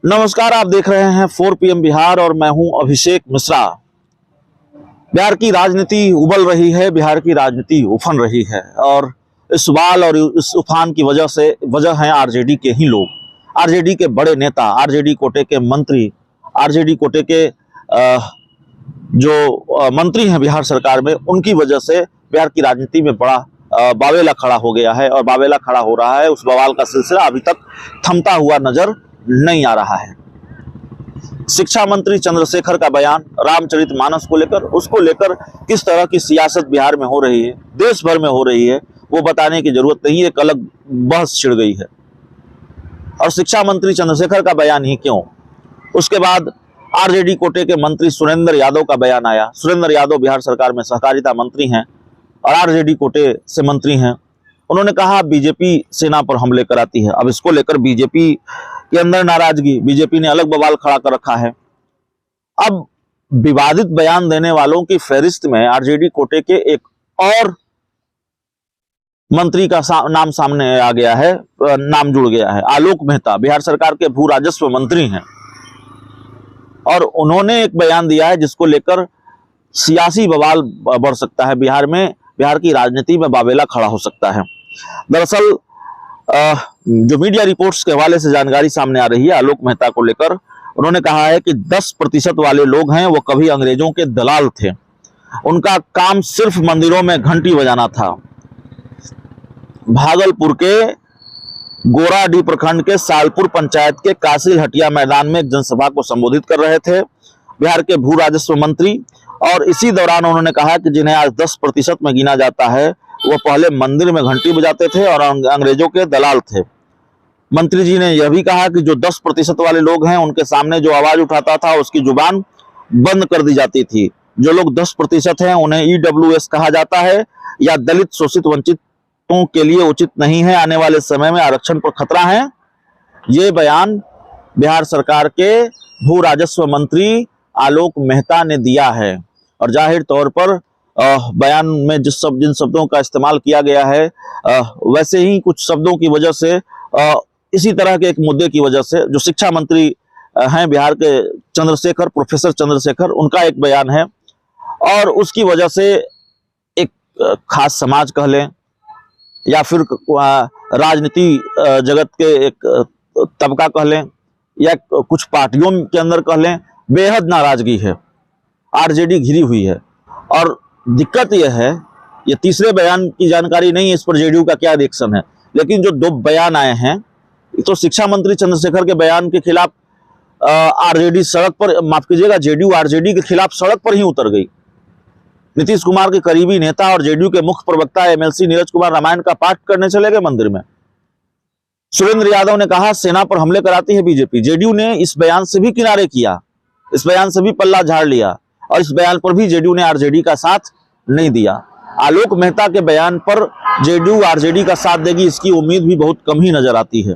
नमस्कार, आप देख रहे हैं 4 PM बिहार और मैं हूं अभिषेक मिश्रा। बिहार की राजनीति उबल रही है, बिहार की राजनीति उफन रही है और इस उबाल और इस उफान की वजह है आरजेडी के ही लोग, आरजेडी के बड़े नेता, आरजेडी कोटे के मंत्री, आरजेडी कोटे के जो मंत्री हैं बिहार सरकार में, उनकी वजह से बिहार की राजनीति में बड़ा बावेला खड़ा हो गया है और बावेला खड़ा हो रहा है। उस बवाल का सिलसिला अभी तक थमता हुआ नजर नहीं आ रहा है। शिक्षा मंत्री चंद्रशेखर का बयान रामचरितमानस को लेकर, उसको लेकर किस तरह की सियासत बिहार में हो रही है, देश भर में हो रही है, वो बताने की जरूरत नहीं है, एक अलग बहस छिड़ गई है। और शिक्षा मंत्री चंद्रशेखर का बयान ही क्यों, उसके बाद आरजेडी कोटे के मंत्री सुरेंद्र यादव का बयान आया। सुरेंद्र यादव बिहार सरकार में सहकारिता मंत्री हैं और आरजेडी कोटे से मंत्री हैं। उन्होंने कहा बीजेपी सेना पर हमले कराती है। अब इसको लेकर बीजेपी के अंदर नाराजगी, बीजेपी ने अलग बवाल खड़ा कर रखा है। अब विवादित बयान देने वालों की फहरिस्त में आरजेडी कोटे के एक और मंत्री का नाम सामने आ गया है, नाम जुड़ गया है। आलोक मेहता बिहार सरकार के भू राजस्व मंत्री हैं और उन्होंने एक बयान दिया है जिसको लेकर सियासी बवाल बढ़ सकता है बिहार में, बिहार की राजनीति में बावेला खड़ा हो सकता है। दरअसल जो मीडिया रिपोर्ट्स के हवाले से जानकारी सामने आ रही है आलोक मेहता को लेकर, उन्होंने कहा है कि 10% वाले लोग हैं वो कभी अंग्रेजों के दलाल थे, उनका काम सिर्फ मंदिरों में घंटी बजाना था। भागलपुर के गोराडीह प्रखंड के सालपुर पंचायत के कासिल हटिया मैदान में एक जनसभा को संबोधित कर रहे थे बिहार के भू राजस्व मंत्री, और इसी दौरान उन्होंने कहा कि जिन्हें आज 10% में गिना जाता है वो पहले मंदिर में घंटी बजाते थे और अंग्रेजों के दलाल थे। मंत्री जी ने यह भी कहा कि जो 10% वाले लोग हैं उनके सामने जो आवाज उठाता था उसकी जुबान बंद कर दी जाती थी। जो लोग 10% हैं उन्हें EWS कहा जाता है या दलित शोषित वंचितों के लिए उचित नहीं है, आने वाले समय में आरक्षण पर खतरा है। ये बयान बिहार सरकार के भू राजस्व मंत्री आलोक मेहता ने दिया है और जाहिर तौर पर बयान में जिन शब्दों का इस्तेमाल किया गया है वैसे ही कुछ शब्दों की वजह से, इसी तरह के एक मुद्दे की वजह से जो शिक्षा मंत्री हैं बिहार के चंद्रशेखर, प्रोफेसर चंद्रशेखर, उनका एक बयान है और उसकी वजह से एक खास समाज कह लें या फिर राजनीति जगत के एक तबका कह लें या कुछ पार्टियों के अंदर कह लें, बेहद नाराजगी है, आरजेडी घिरी हुई है। और दिक्कत यह है, ये तीसरे बयान की जानकारी नहीं है इस पर जेडीयू का क्या रिएक्शन है, लेकिन जो 2 बयान आए हैं तो शिक्षा मंत्री चंद्रशेखर के बयान के खिलाफ आरजेडी सड़क पर, माफ कीजिएगा, जेडीयू आरजेडी के खिलाफ सड़क पर ही उतर गई। नीतीश कुमार के करीबी नेता और जेडीयू के मुख्य प्रवक्ता MLC नीरज कुमार रामायण का पाठ करने चले गए मंदिर में। सुरेंद्र यादव ने कहा सेना पर हमले कराती है बीजेपी। जेडीयू ने इस बयान से भी किनारे किया, इस बयान से भी पल्ला झाड़ लिया और इस बयान पर भी जेडीयू ने आरजेडी का साथ नहीं दिया। आलोक मेहता के बयान पर जेडीयू आरजेडी का साथ देगी इसकी उम्मीद भी बहुत कम ही नजर आती है।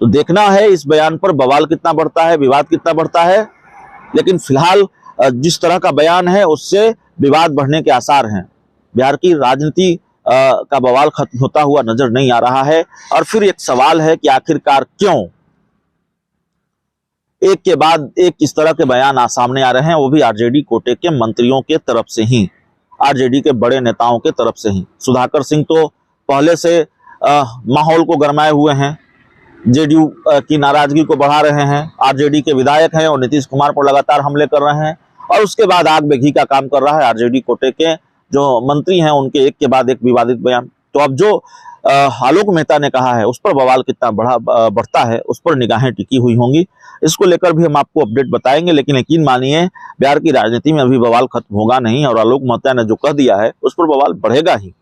तो देखना है इस बयान पर बवाल कितना बढ़ता है, विवाद कितना बढ़ता है, लेकिन फिलहाल जिस तरह का बयान है उससे विवाद बढ़ने के आसार हैं। बिहार की राजनीति का बवाल खत्म होता हुआ नजर नहीं आ रहा है और फिर एक सवाल है कि आखिरकार क्यों एक के बाद एक इस तरह के बयान सामने आ रहे हैं, वो भी आरजेडी कोटे के मंत्रियों के तरफ से ही, आरजेडी के बड़े नेताओं के तरफ से ही। सुधाकर सिंह तो पहले से माहौल को गरमाए हुए हैं, जेडीयू की नाराजगी को बढ़ा रहे हैं, आरजेडी के विधायक हैं और नीतीश कुमार पर लगातार हमले कर रहे हैं और उसके बाद आग में घी का काम कर रहा है आरजेडी कोटे के जो मंत्री हैं, उनके एक के बाद एक विवादित बयान। तो अब जो आलोक मेहता ने कहा है उस पर बवाल कितना बढ़ता है उस पर निगाहें टिकी हुई होंगी। इसको लेकर भी हम आपको अपडेट बताएंगे, लेकिन यकीन मानिए बिहार की राजनीति में अभी बवाल खत्म होगा नहीं और आलोक मेहता ने जो कह दिया है उस पर बवाल बढ़ेगा ही।